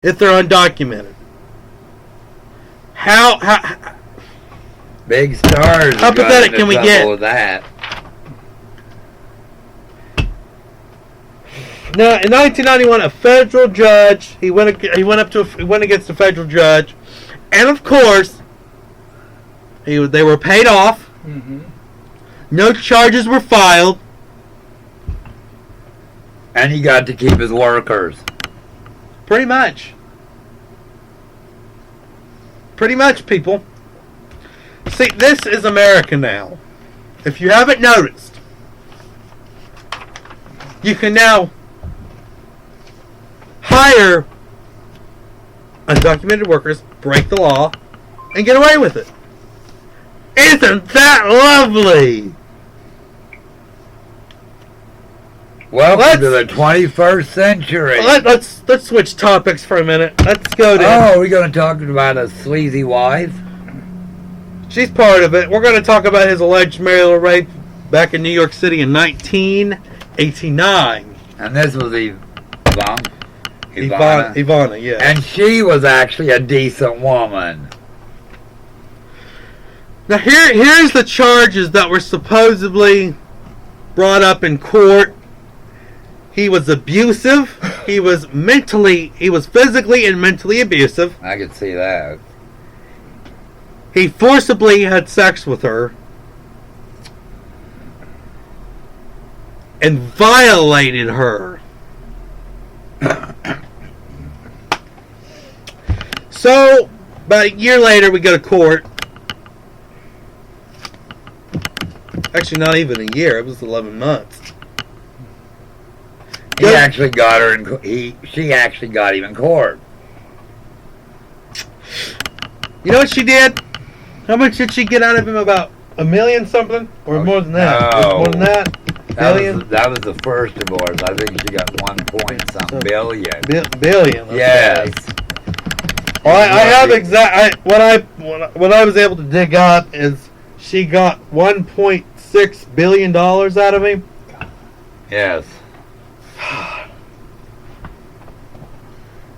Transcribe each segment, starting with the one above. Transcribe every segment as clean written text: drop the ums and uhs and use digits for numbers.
if they're undocumented? How big stars. How pathetic can we get? With that. Now, in 1991, a federal judge he went against a federal judge, and of course, they were paid off. Mm-hmm. No charges were filed, and he got to keep his workers. Pretty much. Pretty much, people. See, this is America now. If you haven't noticed, you can now hire undocumented workers, break the law, and get away with it. Isn't that lovely? Welcome to the 21st century. Let's switch topics for a minute. Let's go to... Oh, we're going to talk about a sleazy wife? She's part of it. We're going to talk about his alleged marital rape back in New York City in 1989. And this was Ivana, yeah. And she was actually a decent woman. Now here's the charges that were supposedly brought up in court. He was abusive. He was physically and mentally abusive. I could see that. He forcibly had sex with her and violated her. So, about a year later, we go to court. Actually, not even a year. It was 11 months. He actually got her she actually got him in court. You know what she did? How much did she get out of him? About $1 million something? Or more than that? No. More than that? That was the first divorce. I think she got 1 point something billion. Billion. Yes. Well, I have what I was able to dig up is she got $1.6 billion out of him. Yes.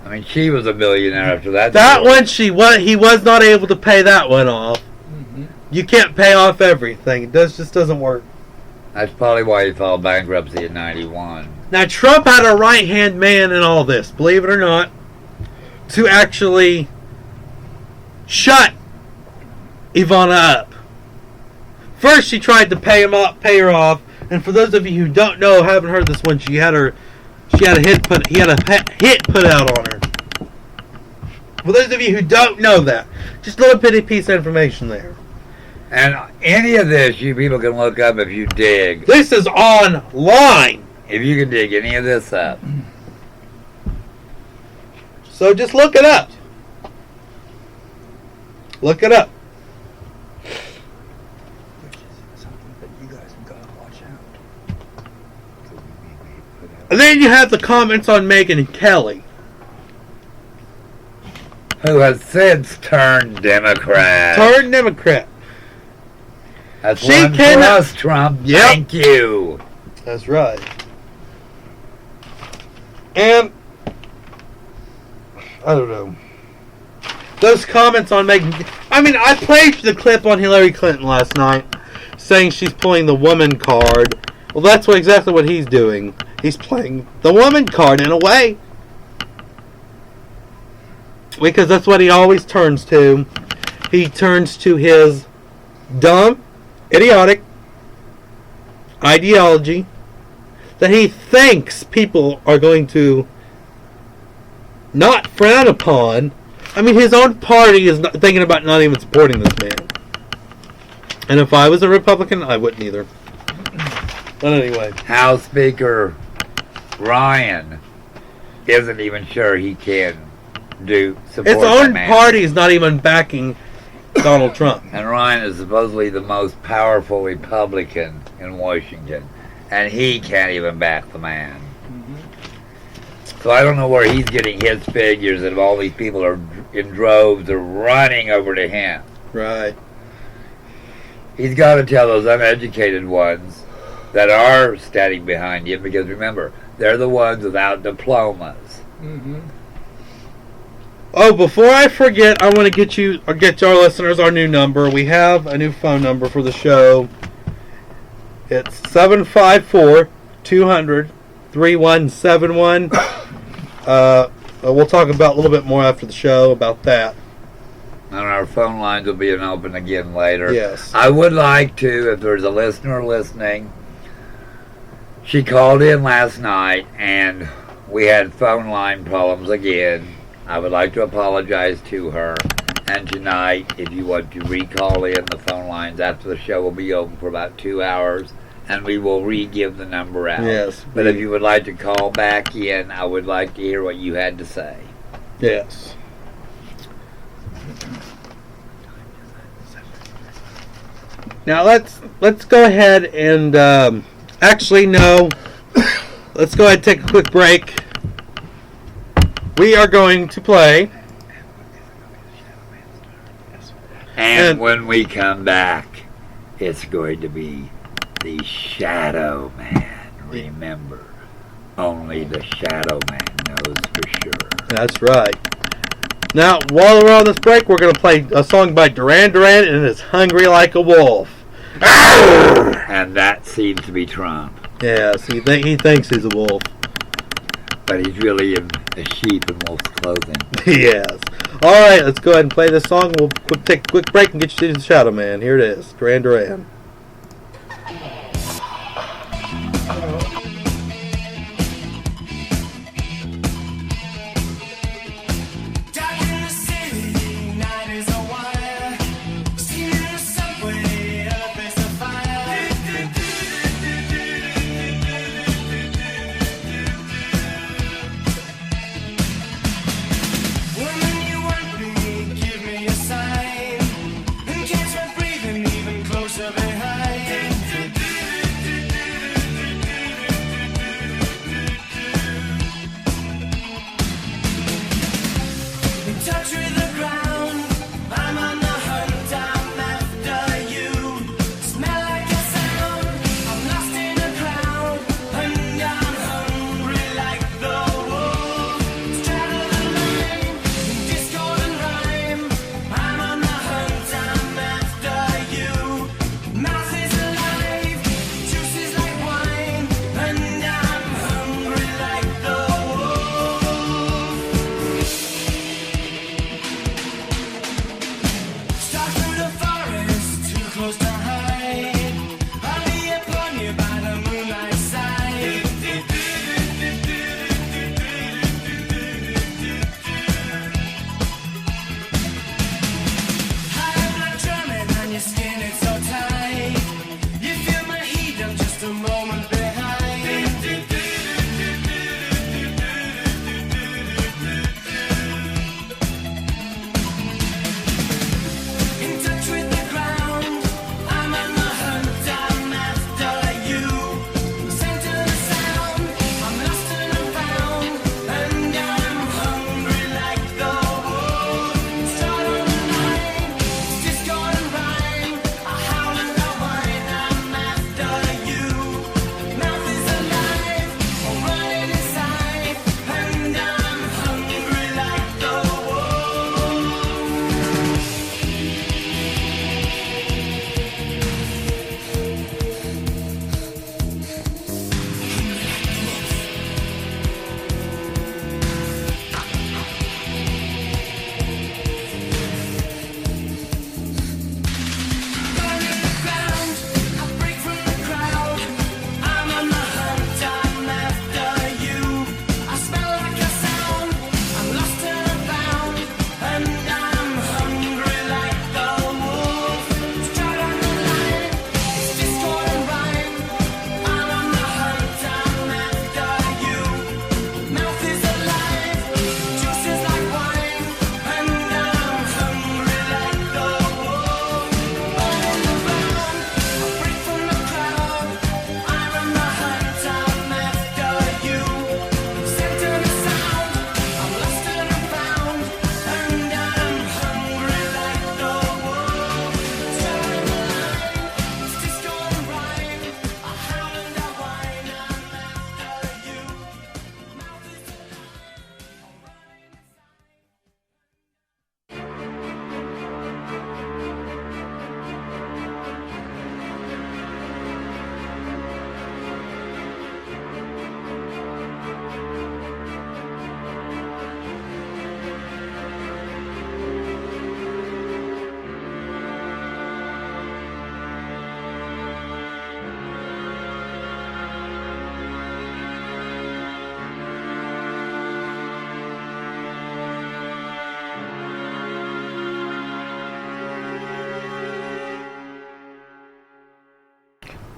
I mean, she was a millionaire after that. That one, he was not able to pay that one off. Mm-hmm. You can't pay off everything. It just doesn't work. That's probably why he filed bankruptcy in 91. Now, Trump had a right-hand man in all this, believe it or not, to actually shut Ivana up. First, she tried to pay her off, and for those of you who don't know, haven't heard this one, he had a hit put out on her. For those of you who don't know that, just a little bitty piece of information there. And any of this, you people can look up if you dig. This is online. If you can dig any of this up. So just look it up. Look it up. Which is something that you guys have got to watch out. And then you have the comments on Megyn and Kelly, who has since turned Democrat. That's She one for us, Trump. Yep. Thank you. That's right. And I don't know. Those comments on Megyn. I mean, I played the clip on Hillary Clinton last night, saying she's pulling the woman card. Well, that's exactly what he's doing. He's playing the woman card in a way, because that's what he always turns to. He turns to his dumb, idiotic ideology that he thinks people are going to not frown upon. I mean, his own party is not thinking about not even supporting this man. And if I was a Republican, I wouldn't either. But anyway. House Speaker Ryan isn't even sure he can support his own man. party is not even backing Donald Trump. And Ryan is supposedly the most powerful Republican in Washington. And he can't even back the man. So I don't know where he's getting his figures that all these people are in droves are running over to him. Right. He's got to tell those uneducated ones that are standing behind him, because remember, they're the ones without diplomas. Mm-hmm. Mm-hmm. He's got to tell those uneducated ones that are standing behind him, because remember, they're the ones without diplomas. Mm-hmm. He's got to tell those uneducated ones that are standing behind him, because remember, they're the ones without diplomas. Oh, before I forget, I want to get our listeners our new number. We have a new phone number for the show. It's 754-200-3171. We'll talk about a little bit more after the show about that. And our phone lines will be open again later. Yes. I would like to, if there's a listener listening, she called in last night and we had phone line problems again. I would like to apologize to her. And tonight, if you want to recall in, the phone lines after the show will be open for about 2 hours, and we will re-give the number out. Yes. But if you would like to call back in, I would like to hear what you had to say. Yes. Now let's go ahead and actually no. Let's go ahead and take a quick break. We are going to play. And when we come back, it's going to be the Shadow Man. Remember, only the Shadow Man knows for sure. That's right. Now, while we're on this break, we're going to play a song by Duran Duran, and it's Hungry Like a Wolf. And that seems to be Trump. Yes, he thinks he's a wolf. But he's really in a sheep in wolf's clothing. Yes. All right, let's go ahead and play this song. We'll take a quick break and get you to the Shadow Man. Here it is, Duran Duran. Closer behind.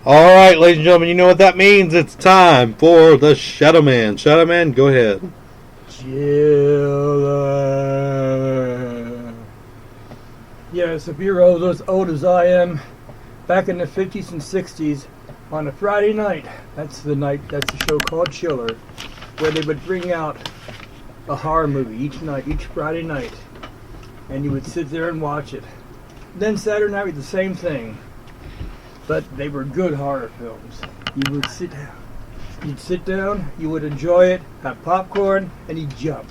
All right, ladies and gentlemen, you know what that means. It's time for the Shadow Man. Shadow Man, go ahead. Chiller. Yes, if you're as old as I am, back in the 50s and 60s, on a Friday night, that's a show called Chiller, where they would bring out a horror movie each Friday night, and you would sit there and watch it. Then Saturday night was the same thing, but they were good horror films. You would sit down, you would enjoy it, have popcorn, and you'd jump.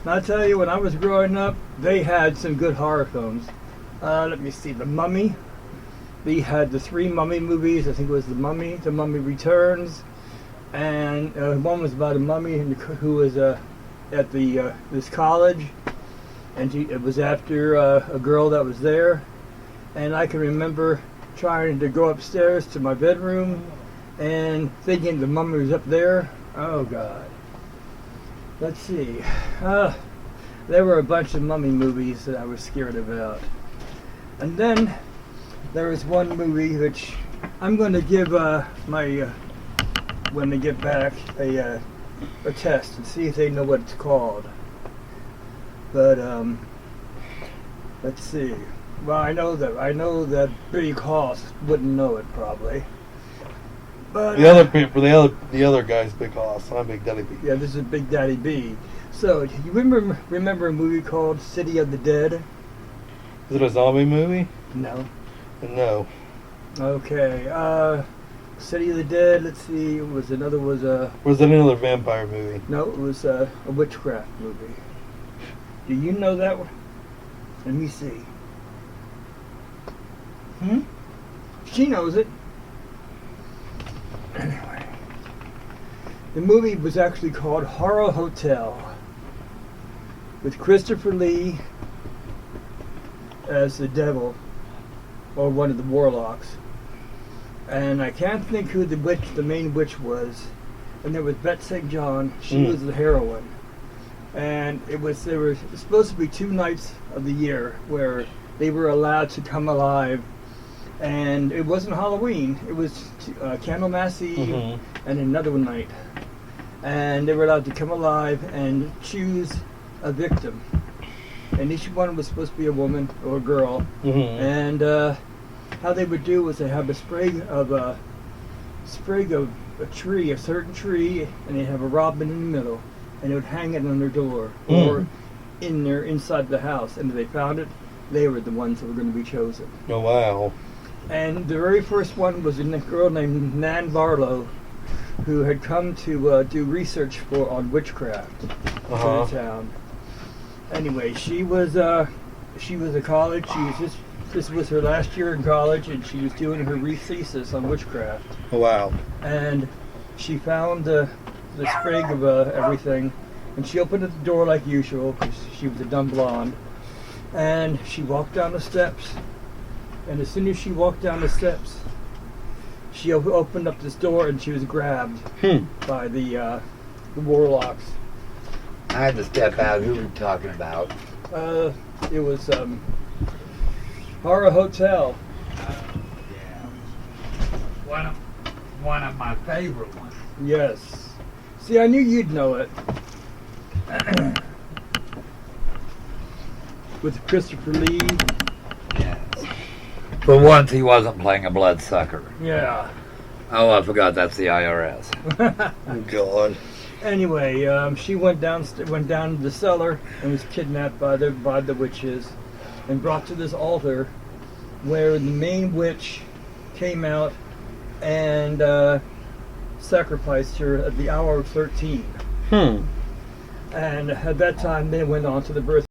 And I'll tell you, when I was growing up, they had some good horror films. Let me see, The Mummy. They had the 3 Mummy movies. I think it was The Mummy, The Mummy Returns, and one was about a mummy who was at this college, and it was after a girl that was there. And I can remember trying to go upstairs to my bedroom and thinking the mummy was up there. Oh God. Let's see. There were a bunch of mummy movies that I was scared about. And then there was one movie which I'm going to give when they get back a test and see if they know what it's called. But let's see. Well, I know that Big Hoss wouldn't know it probably. But The other guy's Big Hoss. I'm Big Daddy B. yeah, this is Big Daddy B. So, you remember a movie called City of the Dead? Is it a zombie movie? No. No. Okay. City of the Dead. Let's see. Was it another vampire movie? No, it was a witchcraft movie. Do you know that one? Let me see. She knows it. Anyway, the movie was actually called Horror Hotel, with Christopher Lee as the devil, or one of the warlocks. And I can't think who the main witch was. And there was Bette St. John. She was the heroine. And there were supposed to be 2 nights of the year where they were allowed to come alive. And it wasn't Halloween. It was Candlemas Eve and another night. And they were allowed to come alive and choose a victim. And each one was supposed to be a woman or a girl. And how they would do was they have a sprig of a tree, a certain tree, and they have a robin in the middle, and they would hang it on their door or inside the house. And if they found it, they were the ones that were going to be chosen. Oh wow! And the very first one was a girl named Nan Barlow, who had come to do research on witchcraft in the town. Anyway, she was a college. This was her last year in college, and she was doing her thesis on witchcraft. Oh wow! And she found the sprig of everything, and she opened the door like usual because she was a dumb blonde. And she walked down the steps, and as soon as she walked down the steps, she opened up this door, and she was grabbed by the warlocks. I had to step out. Who were you talking about? It was Horror Hotel. Yeah. One of my favorite ones. Yes. See, I knew you'd know it. With Christopher Lee. Yes. For once, he wasn't playing a bloodsucker. Yeah. Oh, I forgot that's the IRS. Oh God. Anyway, she went down to the cellar and was kidnapped by the witches, and brought to this altar, where the main witch came out and sacrificed her at the hour of 13. And at that time, they went on to the birth.